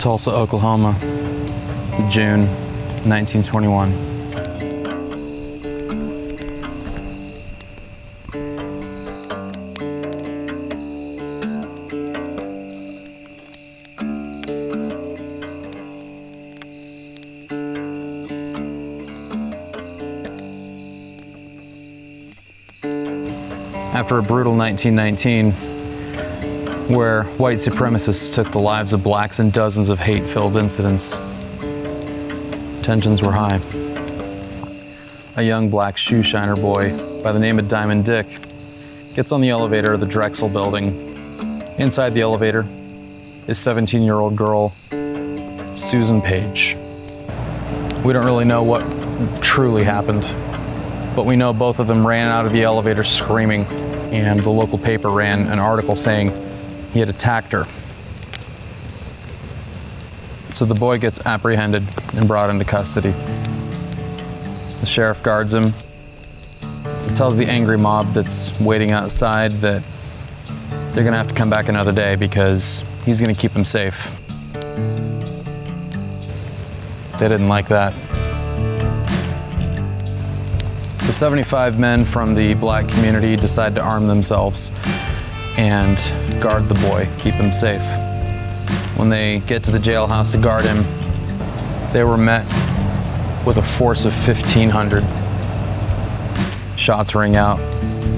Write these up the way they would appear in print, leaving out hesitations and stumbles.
Tulsa, Oklahoma, June 1921. After a brutal 1919, where white supremacists took the lives of blacks in dozens of hate-filled incidents, tensions were high. A young black shoe shiner boy by the name of Diamond Dick gets on the elevator of the Drexel building. Inside the elevator is 17-year-old girl Susan Page. We don't really know what truly happened, but we know both of them ran out of the elevator screaming, and the local paper ran an article saying he had attacked her. So the boy gets apprehended and brought into custody. The sheriff guards him. He tells the angry mob that's waiting outside that they're gonna have to come back another day because he's gonna keep them safe. They didn't like that. So 75 men from the black community decide to arm themselves and guard the boy, keep him safe. When they get to the jailhouse to guard him, they were met with a force of 1,500. Shots ring out,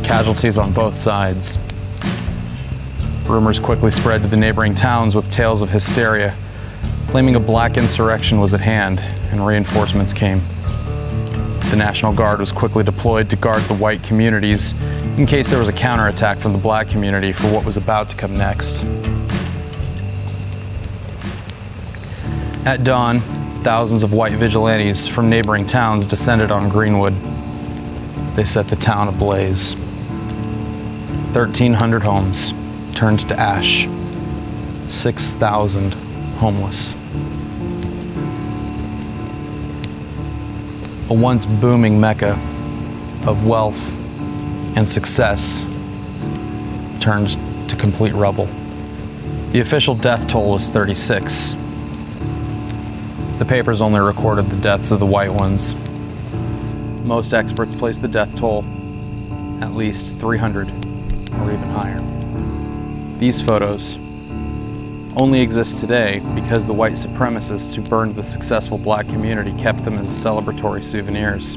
casualties on both sides. Rumors quickly spread to the neighboring towns with tales of hysteria, claiming a black insurrection was at hand, and reinforcements came. The National Guard was quickly deployed to guard the white communities in case there was a counterattack from the black community for what was about to come next. At dawn, thousands of white vigilantes from neighboring towns descended on Greenwood. They set the town ablaze. 1,300 homes turned to ash. 6,000 homeless. A once booming mecca of wealth and success turned to complete rubble. The official death toll was 36. The papers only recorded the deaths of the white ones. Most experts place the death toll at least 300 or even higher. These photos only exist today because the white supremacists who burned the successful black community kept them as celebratory souvenirs.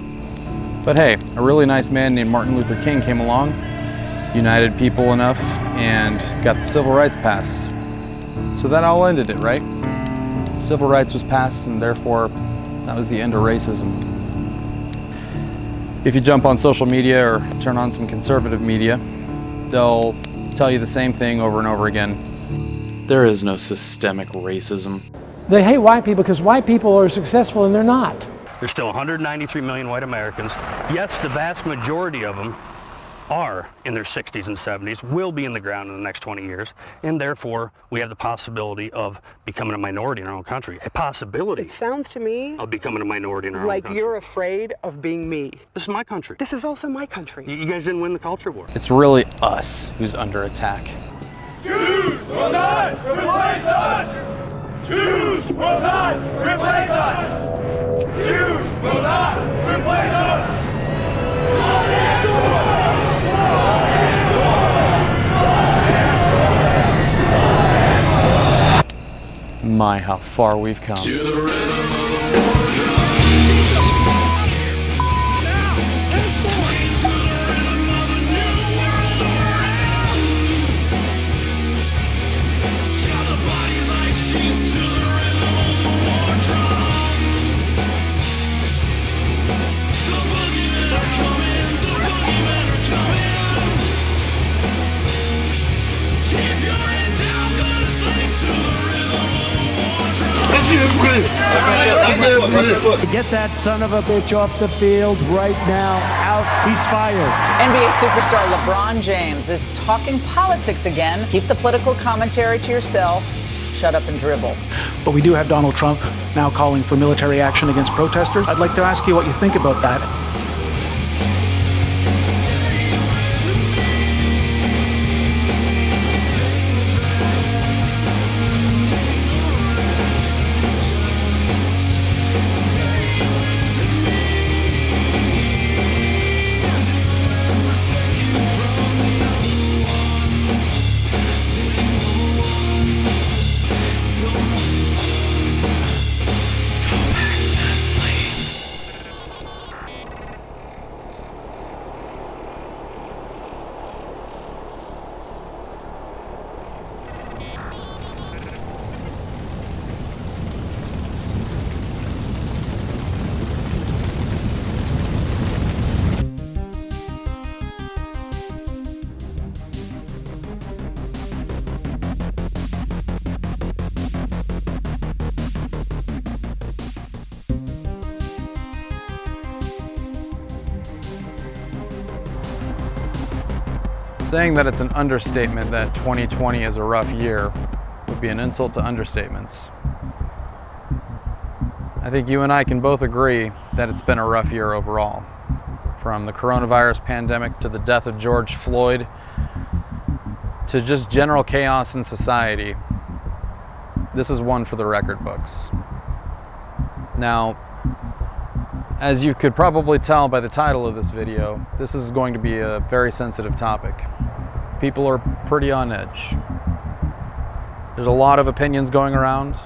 But hey, a really nice man named Martin Luther King came along, united people enough, and got the civil rights passed. So that all ended it, right? Civil rights was passed, and therefore that was the end of racism. If you jump on social media or turn on some conservative media, they'll tell you the same thing over and over again. There is no systemic racism. They hate white people because white people are successful and they're not. There's still 193 million white Americans. Yes, the vast majority of them are in their 60s and 70s, will be in the ground in the next 20 years, and therefore we have the possibility of becoming a minority in our own country. A possibility. It sounds to me of becoming a minority in our own country. Like you're afraid of being me. This is my country. This is also my country. You guys didn't win the culture war. It's really us who's under attack. Jews will not replace us! Jews will not replace us! Jews will not replace us! My, how far we've come. To the rhythm of the war drum. Get that son of a bitch off the field right now. Out. He's fired. NBA superstar LeBron James is talking politics again. Keep the political commentary to yourself. Shut up and dribble. But we do have Donald Trump now calling for military action against protesters. I'd like to ask you what you think about that. Saying that it's an understatement that 2020 is a rough year would be an insult to understatements. I think you and I can both agree that it's been a rough year overall. From the coronavirus pandemic to the death of George Floyd to just general chaos in society. This is one for the record books. Now, as you could probably tell by the title of this video, this is going to be a very sensitive topic. People are pretty on edge. There's a lot of opinions going around,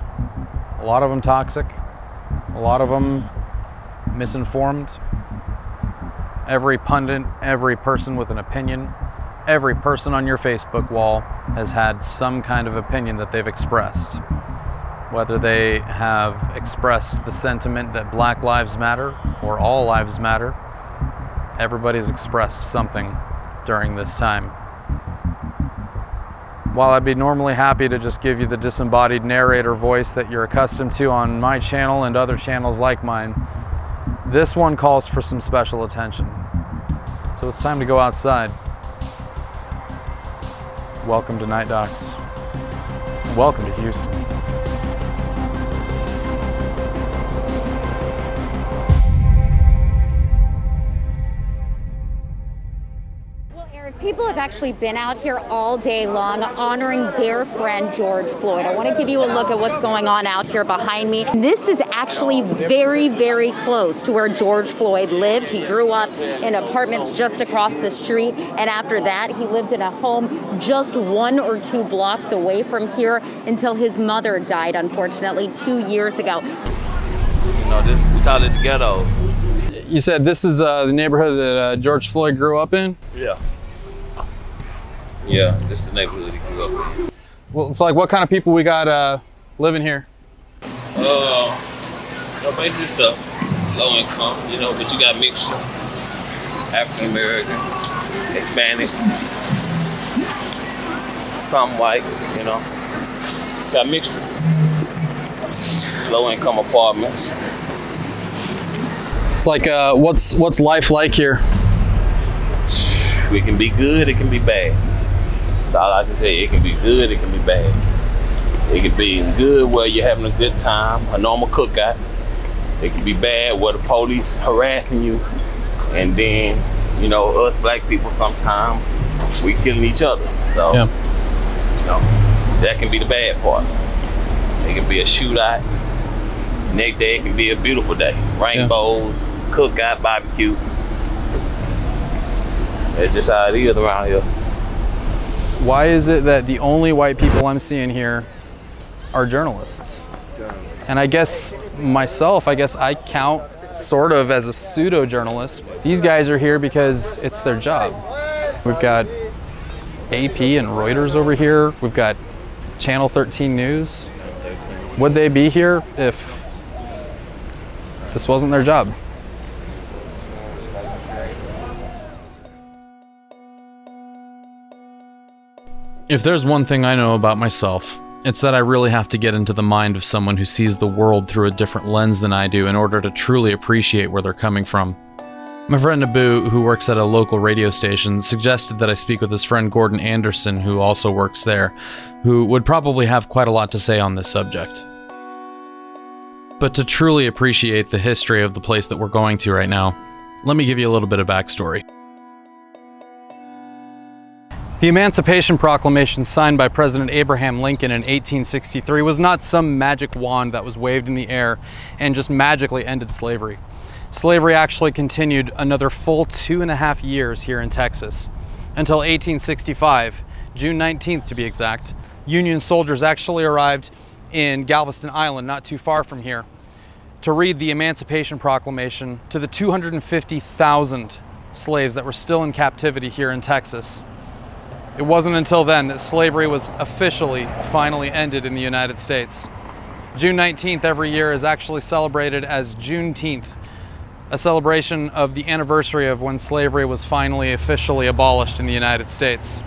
a lot of them toxic, a lot of them misinformed. Every pundit, every person with an opinion, every person on your Facebook wall has had some kind of opinion that they've expressed. Whether they have expressed the sentiment that Black Lives Matter or all lives matter, everybody's expressed something during this time. While I'd be normally happy to just give you the disembodied narrator voice that you're accustomed to on my channel and other channels like mine, this one calls for some special attention. So it's time to go outside. Welcome to NightDocs. Welcome to Houston. People have actually been out here all day long honoring their friend George Floyd. I want to give you a look at what's going on out here behind me. This is actually very, very close to where George Floyd lived. He grew up in apartments just across the street, and after that he lived in a home just 1 or 2 blocks away from here until his mother died, unfortunately, 2 years ago. You know, we call it the ghetto. You said this is the neighborhood that George Floyd grew up in? Yeah. Yeah, this is the neighborhood he grew up in. Well, it's like, what kind of people we got living here? Basically stuff, low income, you know, but you got mixture. African American, Hispanic, some white, you know. Got mixture. Low income apartments. It's like, what's life like here? It can be good, it can be bad. All I can say, it can be good, it can be bad. It can be good where you're having a good time, a normal cookout. It can be bad where the police harassing you, and then, you know, us black people sometimes we killing each other. So, yeah. You know, that can be the bad part. It can be a shootout. Next day it can be a beautiful day. Rainbows, cookout, barbecue. That's just how it is around here. Why is it that the only white people I'm seeing here are journalists? And I guess myself, I count sort of as a pseudo-journalist. These guys are here because it's their job. We've got AP and Reuters over here. We've got Channel 13 News. Would they be here if this wasn't their job? If there's one thing I know about myself, it's that I really have to get into the mind of someone who sees the world through a different lens than I do in order to truly appreciate where they're coming from. My friend Nibu, who works at a local radio station, suggested that I speak with his friend Gordon Annderson, who also works there, who would probably have quite a lot to say on this subject. But to truly appreciate the history of the place that we're going to right now, let me give you a little bit of backstory. The Emancipation Proclamation signed by President Abraham Lincoln in 1863 was not some magic wand that was waved in the air and just magically ended slavery. Slavery actually continued another full 2.5 years here in Texas. Until 1865, June 19th to be exact, Union soldiers actually arrived in Galveston Island, not too far from here, to read the Emancipation Proclamation to the 250,000 slaves that were still in captivity here in Texas. It wasn't until then that slavery was officially, finally ended in the United States. June 19th every year is actually celebrated as Juneteenth, a celebration of the anniversary of when slavery was finally officially abolished in the United States.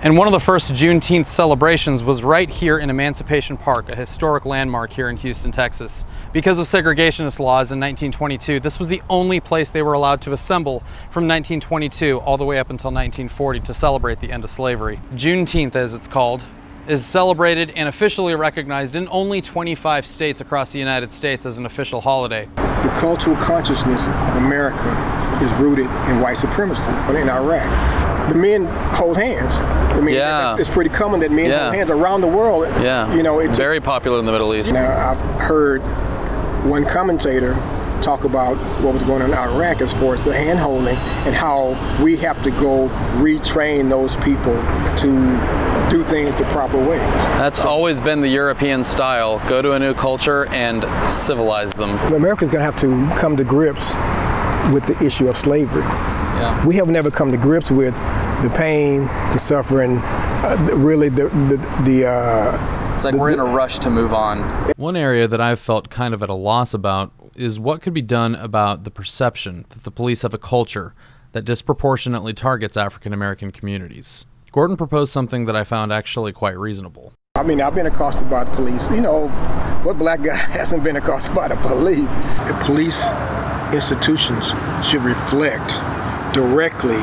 And one of the first Juneteenth celebrations was right here in Emancipation Park, a historic landmark here in Houston, Texas. Because of segregationist laws in 1922, this was the only place they were allowed to assemble from 1922 all the way up until 1940 to celebrate the end of slavery. Juneteenth, as it's called, is celebrated and officially recognized in only 25 states across the United States as an official holiday. The cultural consciousness of America is rooted in white supremacy in Iraq. The men hold hands. I mean, it's pretty common that men hold hands around the world. Yeah, you know, it's very popular in the Middle East. Now, I've heard one commentator talk about what was going on in Iraq as far as the hand holding and how we have to go retrain those people to do things the proper way. That's always been the European style. Go to a new culture and civilize them. America's going to have to come to grips with the issue of slavery. Yeah. We have never come to grips with the pain, the suffering, really it's like we're in a rush to move on. One area that I've felt kind of at a loss about is what could be done about the perception that the police have a culture that disproportionately targets African American communities. Gordon proposed something that I found actually quite reasonable. I mean, I've been accosted by the police. You know, what black guy hasn't been accosted by the police? The police institutions should reflect directly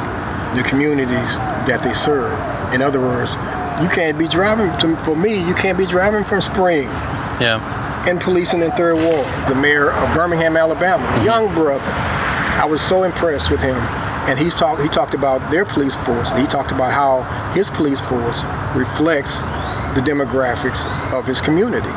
the communities that they serve. In other words, you can't be driving, for me, you can't be driving from Spring and policing in Third Ward. The mayor of Birmingham, Alabama, young brother, I was so impressed with him. And he talked about their police force. He talked about how his police force reflects the demographics of his community.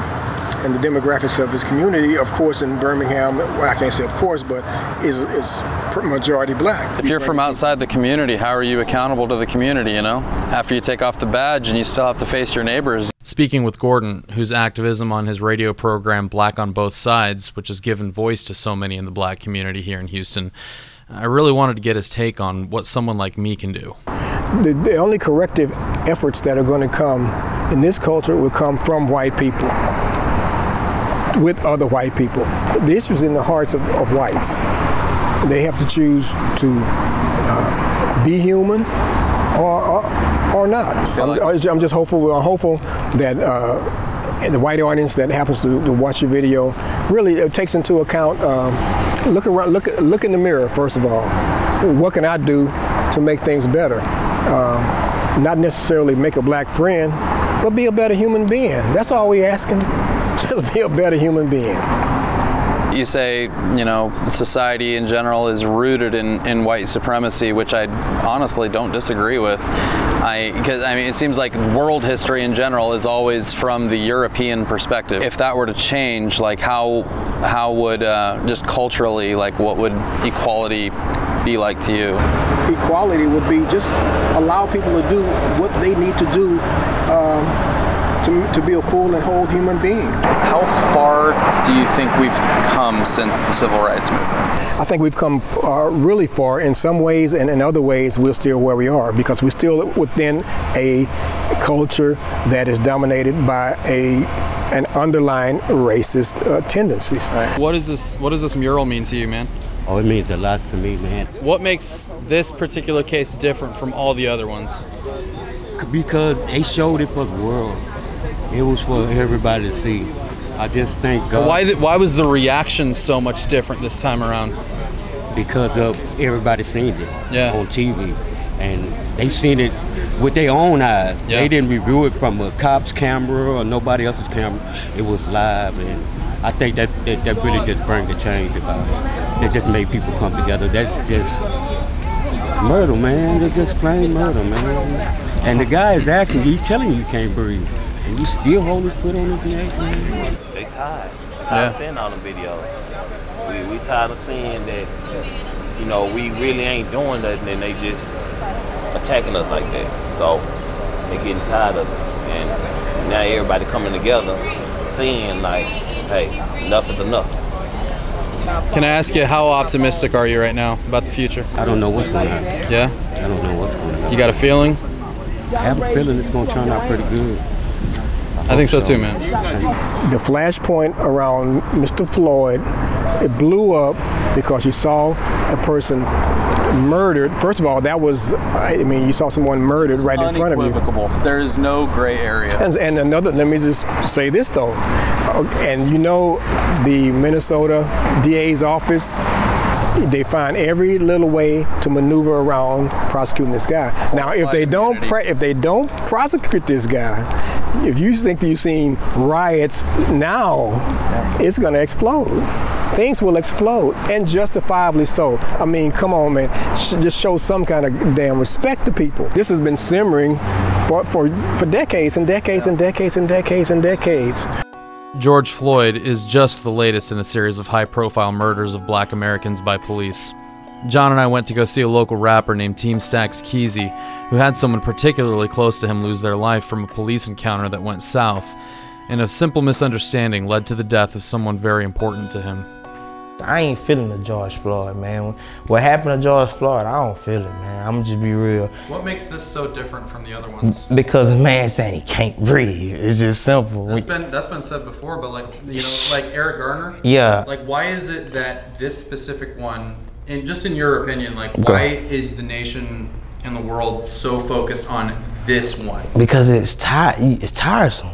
And the demographics of his community, of course, in Birmingham, well, I can't say of course, but is majority black. If you're from outside the community, how are you accountable to the community, you know? After you take off the badge and you still have to face your neighbors. Speaking with Gordon, whose activism on his radio program Black on Both Sides, which has given voice to so many in the black community here in Houston, I really wanted to get his take on what someone like me can do. The only corrective efforts that are going to come in this culture will come from white people, with other white people. The issue is in the hearts of whites. They have to choose to be human or not. I'm just hopeful. I'm hopeful that the white audience that happens to watch your video really takes into account. Look in the mirror first of all. What can I do to make things better? Not necessarily make a black friend, but be a better human being. That's all we're asking. Just be a better human being. You say, you know, society in general is rooted in white supremacy, which I honestly don't disagree with. Because I mean, it seems like world history in general is always from the European perspective. If that were to change, like how would just culturally, like what would equality be like to you? Equality would be just allow people to do what they need to do to be a full and whole human being. How far do you think we've come since the Civil Rights Movement? I think we've come really far in some ways, and in other ways we're still where we are because we're still within a culture that is dominated by an underlying racist tendencies. Right. What does this mural mean to you, man? Oh, it means a lot to me, man. What makes this particular case different from all the other ones? Because they showed it for the world. It was for everybody to see. I just thank God. Why was the reaction so much different this time around? Because of everybody seen it on TV. And they seen it with their own eyes. Yeah. They didn't review it from a cop's camera or nobody else's camera. It was live, and I think that really just bring a change about it. It just made people come together. That's just murder, man. It's just plain murder, man. And the guy is actually, he's telling you can't breathe. And you still hold his foot on his neck, man. They tired of seeing all the videos. We tired of seeing that, you know, we really ain't doing nothing and they just attacking us like that. So they getting tired of it. And now everybody coming together, seeing like, hey, enough is enough. Can I ask you, how optimistic are you right now about the future? I don't know what's going to happen. Yeah? I don't know what's going to happen. You got a feeling? I have a feeling it's going to turn out pretty good. I think so too, man. The flashpoint around Mr. Floyd, it blew up because you saw a person murdered. First of all, that was, I mean, you saw someone murdered right in front of you. There is no gray area. And another, let me just say this though, and you know the Minnesota DA's office, they find every little way to maneuver around prosecuting this guy. Now, if they don't prosecute this guy, if you think that you've seen riots now, it's going to explode. Things will explode, and justifiably so. I mean, come on, man. Just show some kind of damn respect to people. This has been simmering for decades and decades and decades and decades and decades. George Floyd is just the latest in a series of high-profile murders of black Americans by police. John and I went to go see a local rapper named Teamstacks Keezy, who had someone particularly close to him lose their life from a police encounter that went south, and a simple misunderstanding led to the death of someone very important to him. I ain't feeling the George Floyd, man. What happened to George Floyd, I don't feel it, man. I'm just be real. What makes this so different from the other ones? Because the man saying he can't breathe. It's just simple. That's been said before, but like, you know, like Eric Garner? Yeah. Like, why is it that this specific one, and just in your opinion, like, why is the nation and the world so focused on this one? Because it's tiresome.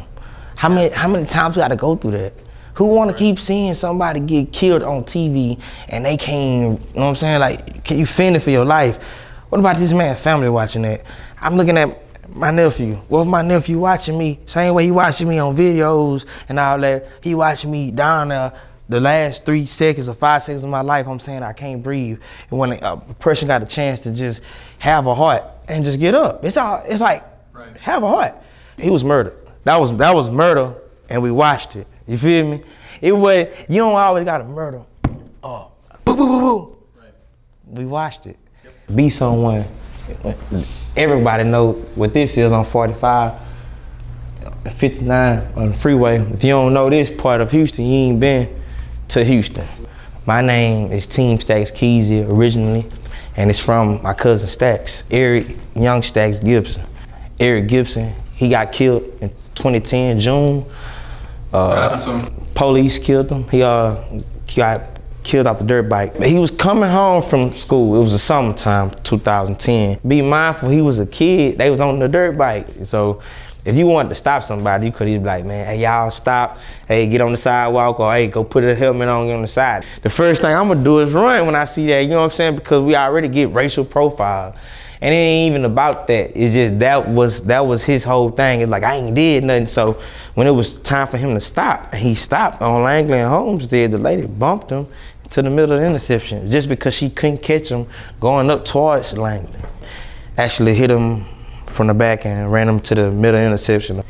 How many times we got to go through that? Who want to keep seeing somebody get killed on TV and they can't, you know what I'm saying? Like, can you fend it for your life? What about this man's family watching that? I'm looking at my nephew. What if my nephew watching me? Same way he watching me on videos and all that. He watching me down there the last 3 seconds or 5 seconds of my life. I'm saying I can't breathe. And when a person got a chance to just have a heart and just get up, it's like, have a heart. He was murdered. That was murder, and we watched it. You feel me? It was, you don't always gotta murder. Oh, boo, boo, boo, boo. Right. We watched it. Yep. Be someone. Everybody know what this is on 45, 59 on the freeway. If you don't know this part of Houston, you ain't been to Houston. My name is Teamstacks Keezy originally, and it's from my cousin Stacks, Eric Young Stacks Gibson. Eric Gibson, he got killed in 2010, Jhun. Police killed him. He got killed off the dirt bike. He was coming home from school. It was the summertime, 2010. Be mindful, he was a kid. They was on the dirt bike. So if you wanted to stop somebody, you could either be like, man, hey, y'all stop. Hey, get on the sidewalk, or hey, go put a helmet on the side. The first thing I'm gonna do is run when I see that, you know what I'm saying? Because we already get racial profile. And it ain't even about that. It's just that was his whole thing. It's like, I ain't did nothing. So when it was time for him to stop, he stopped on Langley and Homestead. The lady bumped him to the middle of the intersection just because she couldn't catch him going up towards Langley. Actually hit him from the back and ran him to the middle intersection.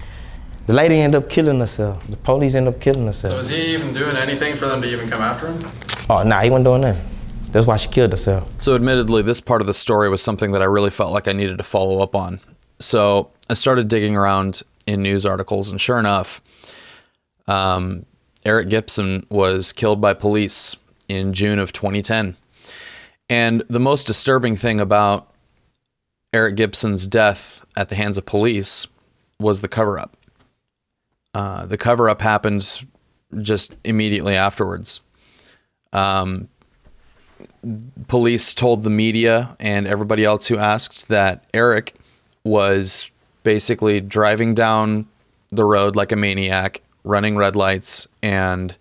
The lady ended up killing herself. The police ended up killing herself. So was he even doing anything for them to even come after him? Oh, nah, he wasn't doing nothing. That's why she killed herself. So admittedly, this part of the story was something that I really felt like I needed to follow up on. So I started digging around in news articles, and sure enough, Eric Gibson was killed by police in June of 2010. And the most disturbing thing about Eric Gibson's death at the hands of police was the cover-up. The cover-up happened just immediately afterwards. Police told the media and everybody else who asked that Eric was basically driving down the road like a maniac, running red lights, and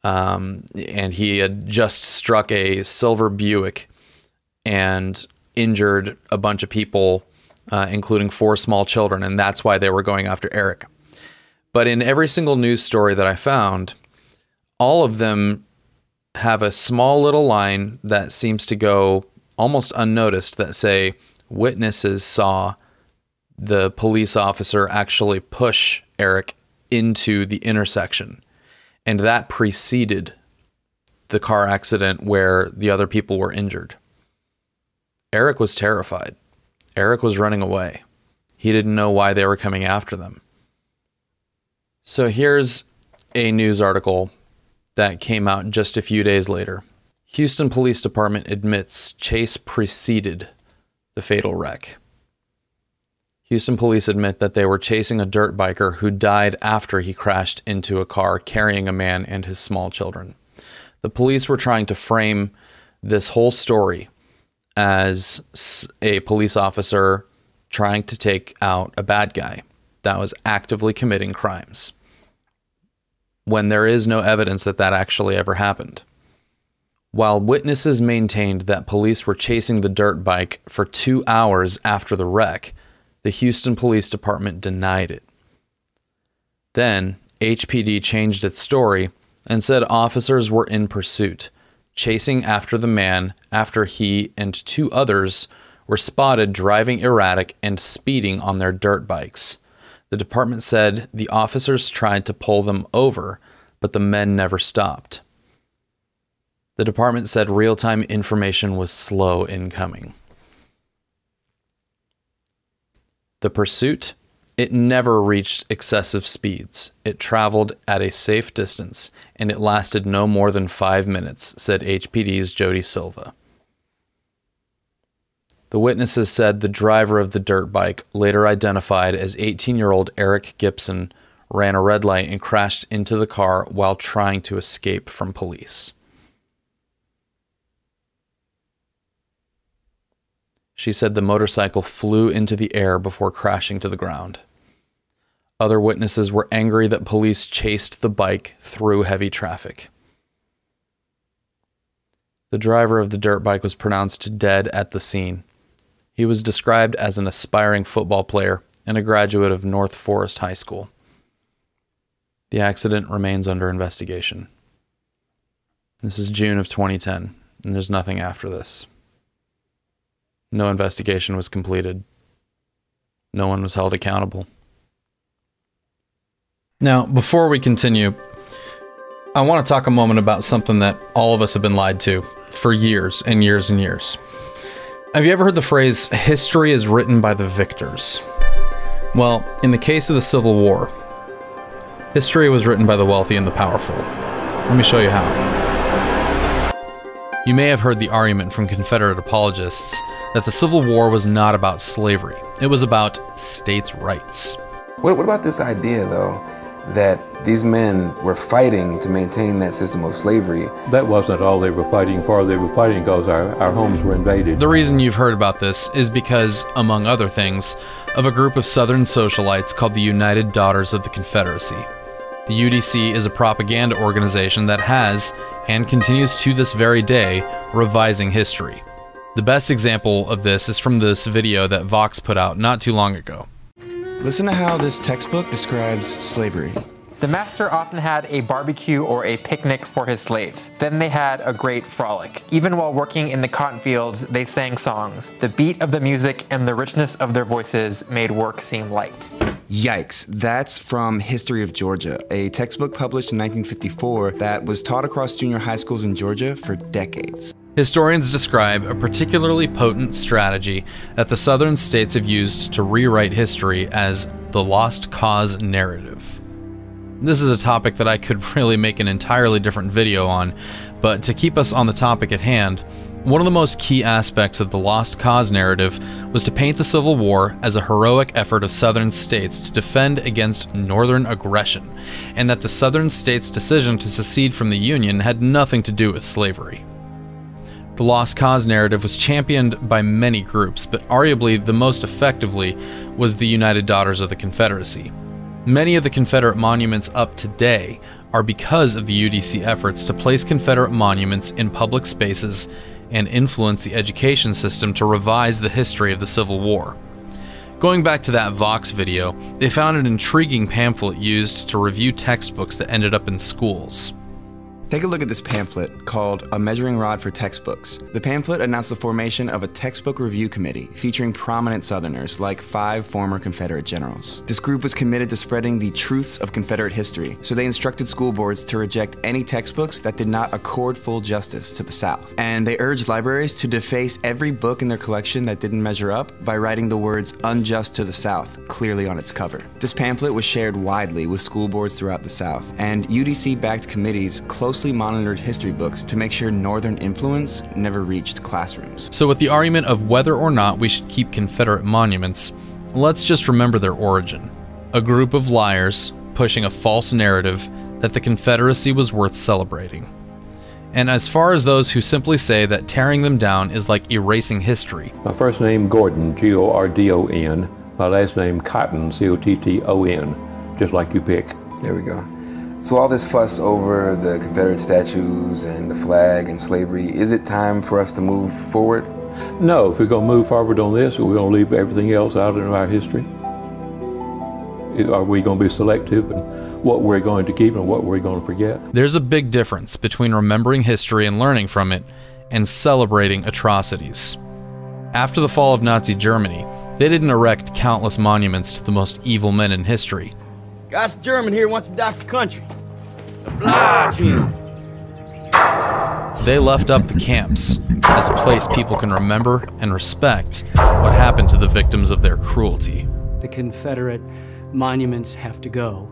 he had just struck a silver Buick and injured a bunch of people, including 4 small children, and that's why they were going after Eric. But in every single news story that I found, all of them have a small little line that seems to go almost unnoticed that say witnesses saw the police officer actually push Eric into the intersection, and that preceded the car accident where the other people were injured. Eric was terrified. Eric was running away. He didn't know why they were coming after them. So here's a news article that came out just a few days later. Houston Police Department admits chase preceded the fatal wreck. Houston police admit that they were chasing a dirt biker who died after he crashed into a car carrying a man and his small children. The police were trying to frame this whole story as a police officer trying to take out a bad guy that was actively committing crimes, when there is no evidence that that actually ever happened. While witnesses maintained that police were chasing the dirt bike for 2 hours after the wreck, the Houston Police Department denied it. Then, HPD changed its story and said officers were in pursuit, chasing after the man after he and 2 others were spotted driving erratic and speeding on their dirt bikes. The department said the officers tried to pull them over, but the men never stopped. The department said real-time information was slow in coming. The pursuit, it never reached excessive speeds. It traveled at a safe distance, and it lasted no more than 5 minutes, said HPD's Jody Silva. The witnesses said the driver of the dirt bike, later identified as 18-year-old Eric Gibson, ran a red light and crashed into the car while trying to escape from police. She said the motorcycle flew into the air before crashing to the ground. Other witnesses were angry that police chased the bike through heavy traffic. The driver of the dirt bike was pronounced dead at the scene. He was described as an aspiring football player and a graduate of North Forest High School. The accident remains under investigation. This is June of 2010, and there's nothing after this. No investigation was completed. No one was held accountable. Now, before we continue, I want to talk a moment about something that all of us have been lied to for years and years and years. Have you ever heard the phrase, history is written by the victors? Well, in the case of the Civil War, history was written by the wealthy and the powerful. Let me show you how. You may have heard the argument from Confederate apologists that the Civil War was not about slavery. It was about states' rights. What about this idea, though, that these men were fighting to maintain that system of slavery? That wasn't all they were fighting for. They were fighting because our homes were invaded. The reason you've heard about this is because, among other things, of a group of Southern socialites called the United Daughters of the Confederacy. The UDC is a propaganda organization that has, and continues to this very day, revising history. The best example of this is from this video that Vox put out not too long ago. Listen to how this textbook describes slavery. The master often had a barbecue or a picnic for his slaves. Then they had a great frolic. Even while working in the cotton fields, they sang songs. The beat of the music and the richness of their voices made work seem light. Yikes, that's from History of Georgia, a textbook published in 1954 that was taught across junior high schools in Georgia for decades. Historians describe a particularly potent strategy that the southern states have used to rewrite history as the lost cause narrative. This is a topic that I could really make an entirely different video on, but to keep us on the topic at hand, one of the most key aspects of the lost cause narrative was to paint the Civil War as a heroic effort of southern states to defend against northern aggression, and that the southern states' decision to secede from the Union had nothing to do with slavery. The lost cause narrative was championed by many groups, but arguably the most effectively was the United Daughters of the Confederacy. Many of the Confederate monuments up today are because of the UDC efforts to place Confederate monuments in public spaces and influence the education system to revise the history of the Civil War. Going back to that Vox video, they found an intriguing pamphlet used to review textbooks that ended up in schools. Take a look at this pamphlet called A Measuring Rod for Textbooks. The pamphlet announced the formation of a textbook review committee featuring prominent Southerners like 5 former Confederate generals. This group was committed to spreading the truths of Confederate history, so they instructed school boards to reject any textbooks that did not accord full justice to the South. And they urged libraries to deface every book in their collection that didn't measure up by writing the words "unjust to the South" clearly on its cover. This pamphlet was shared widely with school boards throughout the South, and UDC-backed committees closely monitored history books to make sure Northern influence never reached classrooms. So with the argument of whether or not we should keep Confederate monuments, let's just remember their origin. A group of liars pushing a false narrative that the Confederacy was worth celebrating. And as far as those who simply say that tearing them down is like erasing history. My first name Gordon, Gordon. My last name Cotton, Cotton, just like you pick. There we go. So all this fuss over the Confederate statues and the flag and slavery, is it time for us to move forward? No, if we're going to move forward on this, we're going to leave everything else out in our history. Are we going to be selective in what we're going to keep and what we're going to forget? There's a big difference between remembering history and learning from it and celebrating atrocities. After the fall of Nazi Germany, they didn't erect countless monuments to the most evil men in history. God's German here wants to die for country. Oblige him. They left up the camps as a place people can remember and respect what happened to the victims of their cruelty. The Confederate monuments have to go.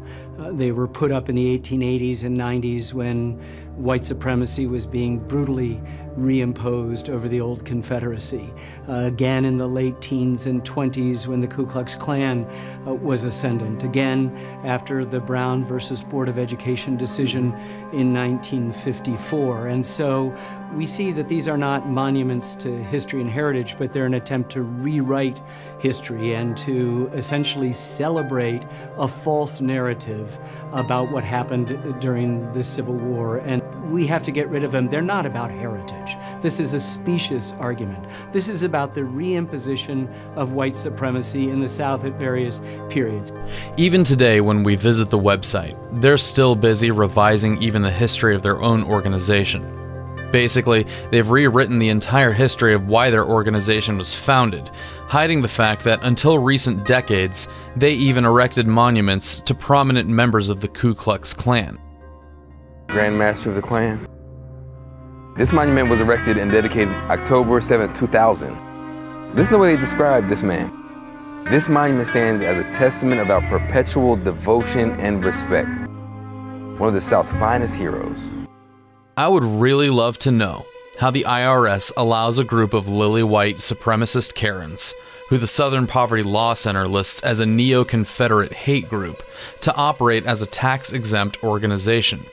They were put up in the 1880s and 90s when white supremacy was being brutally reimposed over the old Confederacy. Again in the late teens and 20s when the Ku Klux Klan was ascendant. Again after the Brown versus Board of Education decision in 1954. And so we see that these are not monuments to history and heritage, but they're an attempt to rewrite history and to essentially celebrate a false narrative about what happened during the Civil War. And we have to get rid of them. They're not about heritage. This is a specious argument. This is about the reimposition of white supremacy in the South at various periods. Even today, when we visit the website, they're still busy revising even the history of their own organization. Basically, they've rewritten the entire history of why their organization was founded, hiding the fact that until recent decades, they even erected monuments to prominent members of the Ku Klux Klan. Grand Master of the Klan. This monument was erected and dedicated October 7, 2000. Listen to the way they describe this man. This monument stands as a testament of our perpetual devotion and respect. One of the South's finest heroes. I would really love to know how the IRS allows a group of lily-white supremacist Karens, who the Southern Poverty Law Center lists as a neo-Confederate hate group, to operate as a tax-exempt organization,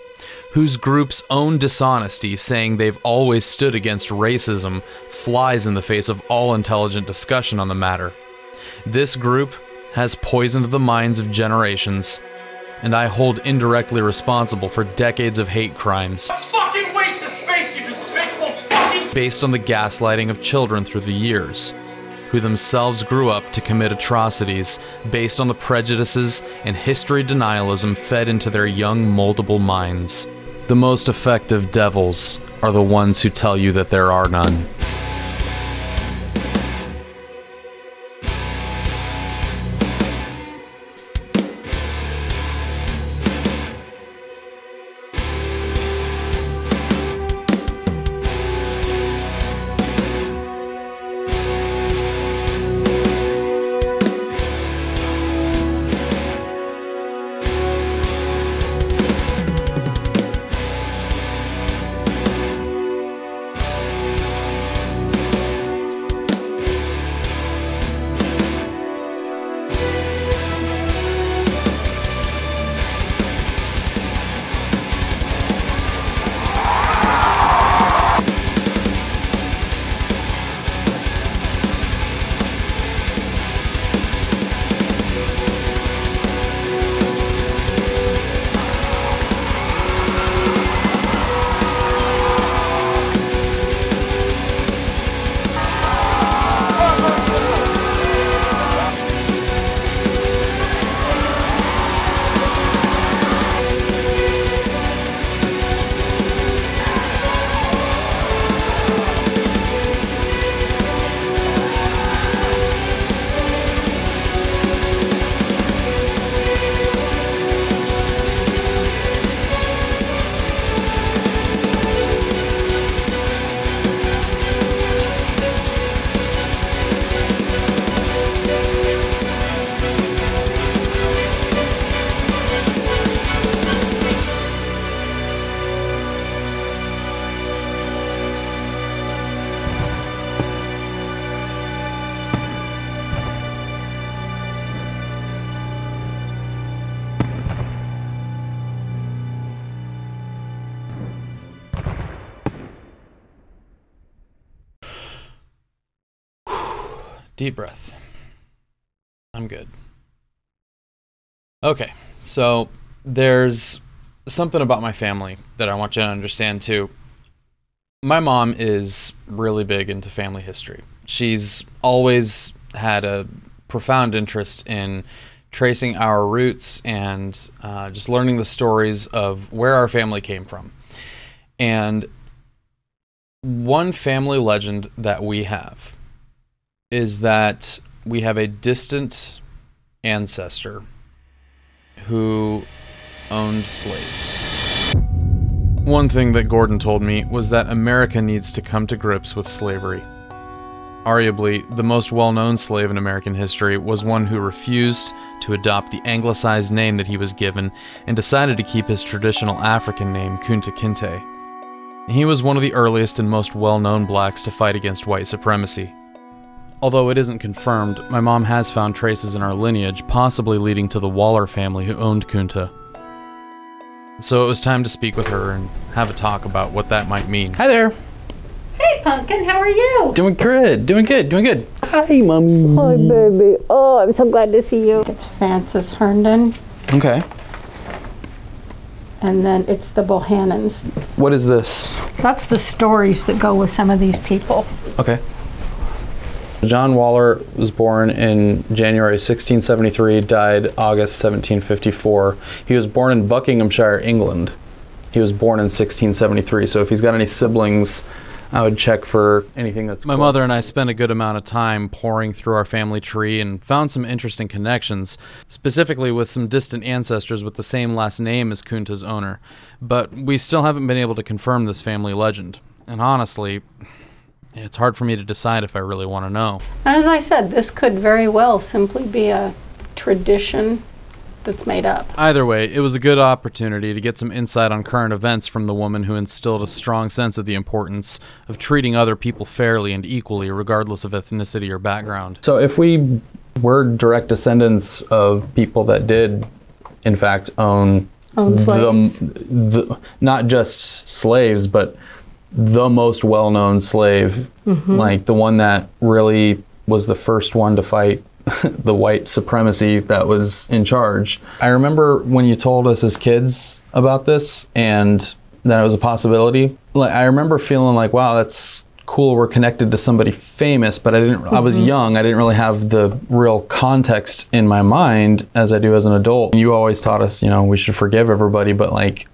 whose group's own dishonesty saying they've always stood against racism flies in the face of all intelligent discussion on the matter. This group has poisoned the minds of generations, and I hold indirectly responsible for decades of hate crimes. Fucking waste of space, you despicable fucking... Based on the gaslighting of children through the years, who themselves grew up to commit atrocities based on the prejudices and history denialism fed into their young, moldable minds. The most effective devils are the ones who tell you that there are none. Deep breath. I'm good. Okay, so there's something about my family that I want you to understand too. My mom is really big into family history. She's always had a profound interest in tracing our roots and just learning the stories of where our family came from. And one family legend that we have is that we have a distant ancestor who owned slaves. One thing that Gordon told me was that America needs to come to grips with slavery. Arguably, the most well-known slave in American history was one who refused to adopt the anglicized name that he was given and decided to keep his traditional African name, Kunta Kinte. He was one of the earliest and most well-known blacks to fight against white supremacy. Although it isn't confirmed, my mom has found traces in our lineage, possibly leading to the Waller family who owned Kunta. So it was time to speak with her and have a talk about what that might mean. Hi there. Hey, Pumpkin, how are you? Doing good, doing good, doing good. Hi, Mommy. Hi, baby. Oh, I'm so glad to see you. It's Francis Herndon, Okay. and then it's the Bohannons. What is this? That's the stories that go with some of these people. Okay. John Waller was born in January 1673, died August 1754. He was born in Buckinghamshire, England. He was born in 1673, so if he's got any siblings, I would check for anything that's My mother and I spent a good amount of time poring through our family tree and found some interesting connections, specifically with some distant ancestors with the same last name as Kunta's owner. But we still haven't been able to confirm this family legend. And honestly, it's hard for me to decide if I really want to know. As I said, this could very well simply be a tradition that's made up. Either way, it was a good opportunity to get some insight on current events from the woman who instilled a strong sense of the importance of treating other people fairly and equally, regardless of ethnicity or background. So if we were direct descendants of people that did, in fact, own slaves, not just slaves, but the most well-known slave, like the one that really was the first one to fight the white supremacy that was in charge. I remember when you told us as kids about this and that it was a possibility, like I remember feeling like, wow, that's cool, we're connected to somebody famous, but I was young, I didn't really have the real context in my mind as I do as an adult. You always taught us, you know, we should forgive everybody, but like,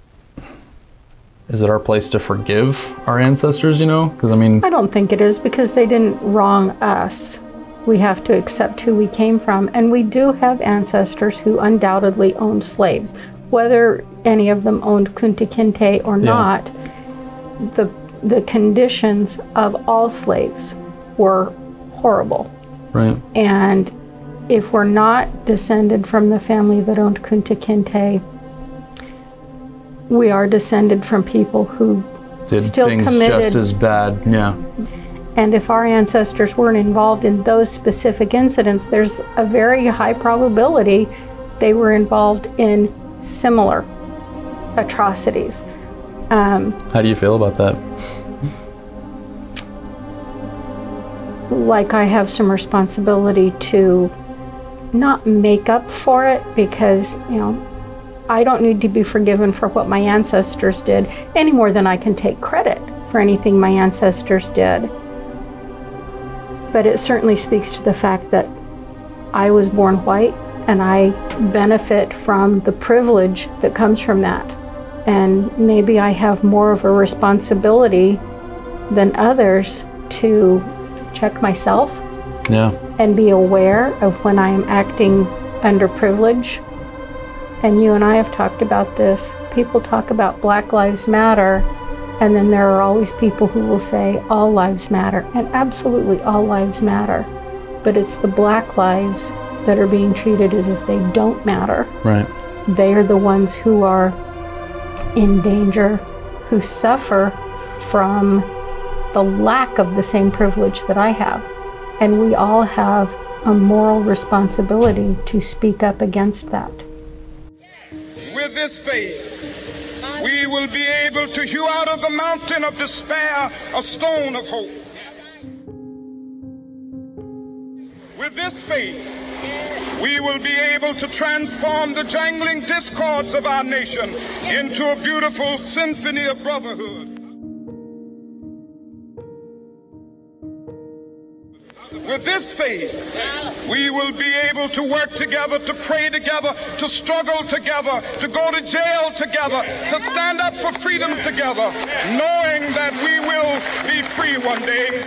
is it our place to forgive our ancestors, you know? Because I mean, I don't think it is, because they didn't wrong us. We have to accept who we came from, and we do have ancestors who undoubtedly owned slaves. Whether any of them owned Kunta Kinte or not, the conditions of all slaves were horrible. Right. And if we're not descended from the family that owned Kunta Kinte, we are descended from people who did still things committed just as bad, yeah. And if our ancestors weren't involved in those specific incidents, there's a very high probability they were involved in similar atrocities. How do you feel about that? Like I have some responsibility to not make up for it, because, you know, I don't need to be forgiven for what my ancestors did any more than I can take credit for anything my ancestors did. But it certainly speaks to the fact that I was born white and I benefit from the privilege that comes from that. And maybe I have more of a responsibility than others to check myself and be aware of when I am acting under privilege. And you and I have talked about this. People talk about Black Lives Matter, and then there are always people who will say all lives matter, and absolutely all lives matter. But it's the Black lives that are being treated as if they don't matter. Right. They are the ones who are in danger, who suffer from the lack of the same privilege that I have. And we all have a moral responsibility to speak up against that. With this faith, we will be able to hew out of the mountain of despair a stone of hope. With this faith, we will be able to transform the jangling discords of our nation into a beautiful symphony of brotherhood. With this faith, we will be able to work together, to pray together, to struggle together, to go to jail together, to stand up for freedom together, knowing that we will be free one day.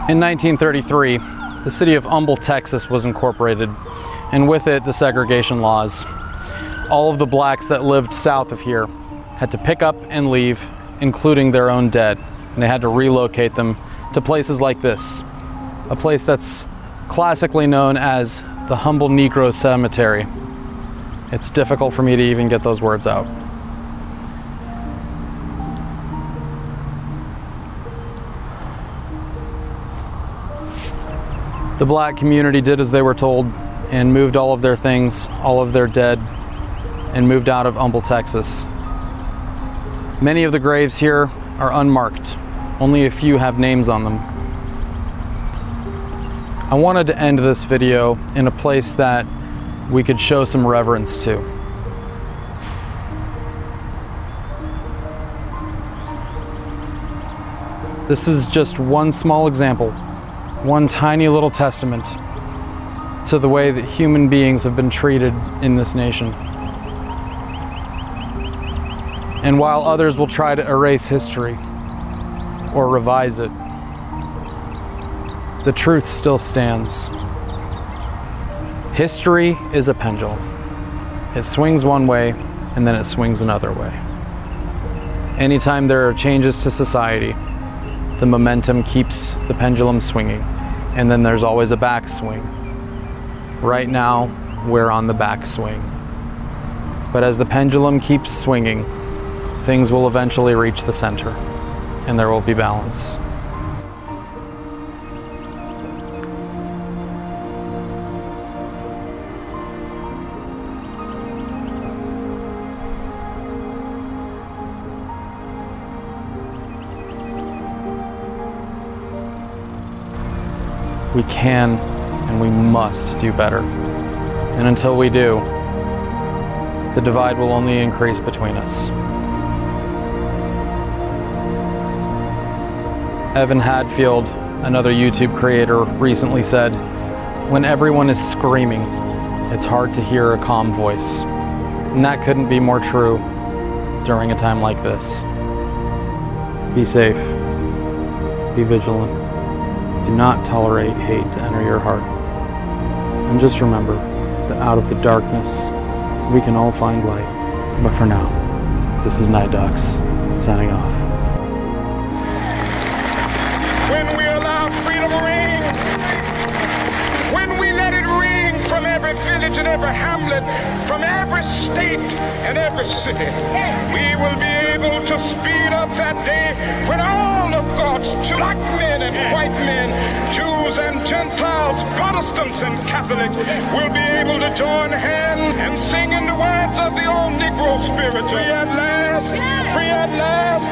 In 1933, the city of Humble, Texas was incorporated, and with it, the segregation laws. All of the blacks that lived south of here had to pick up and leave, including their own dead. And they had to relocate them to places like this, a place that's classically known as the Humble Negro Cemetery. It's difficult for me to even get those words out. The black community did as they were told and moved all of their things, all of their dead, and moved out of Humble, Texas. Many of the graves here are unmarked. Only a few have names on them. I wanted to end this video in a place that we could show some reverence to. This is just one small example, one tiny little testament to the way that human beings have been treated in this nation. And while others will try to erase history or revise it, the truth still stands. History is a pendulum. It swings one way and then it swings another way. Anytime there are changes to society, the momentum keeps the pendulum swinging, and then there's always a backswing. Right now, we're on the backswing. But as the pendulum keeps swinging, things will eventually reach the center, and there will be balance. We can and we must do better. And until we do, the divide will only increase between us. Evan Hadfield, another YouTube creator, recently said, "When everyone is screaming, it's hard to hear a calm voice." And that couldn't be more true during a time like this. Be safe. Be vigilant. Do not tolerate hate to enter your heart. And just remember that out of the darkness, we can all find light. But for now, this is NightDocs, signing off. When we allow freedom to ring, when we let it ring from every village and every hamlet, from every state and every city, we will be able to speed up that day when all of God's black men and white men, Jews and Gentiles, Protestants and Catholics will be able to join hands and sing in the words of the old Negro spirit. Free at last, free at last.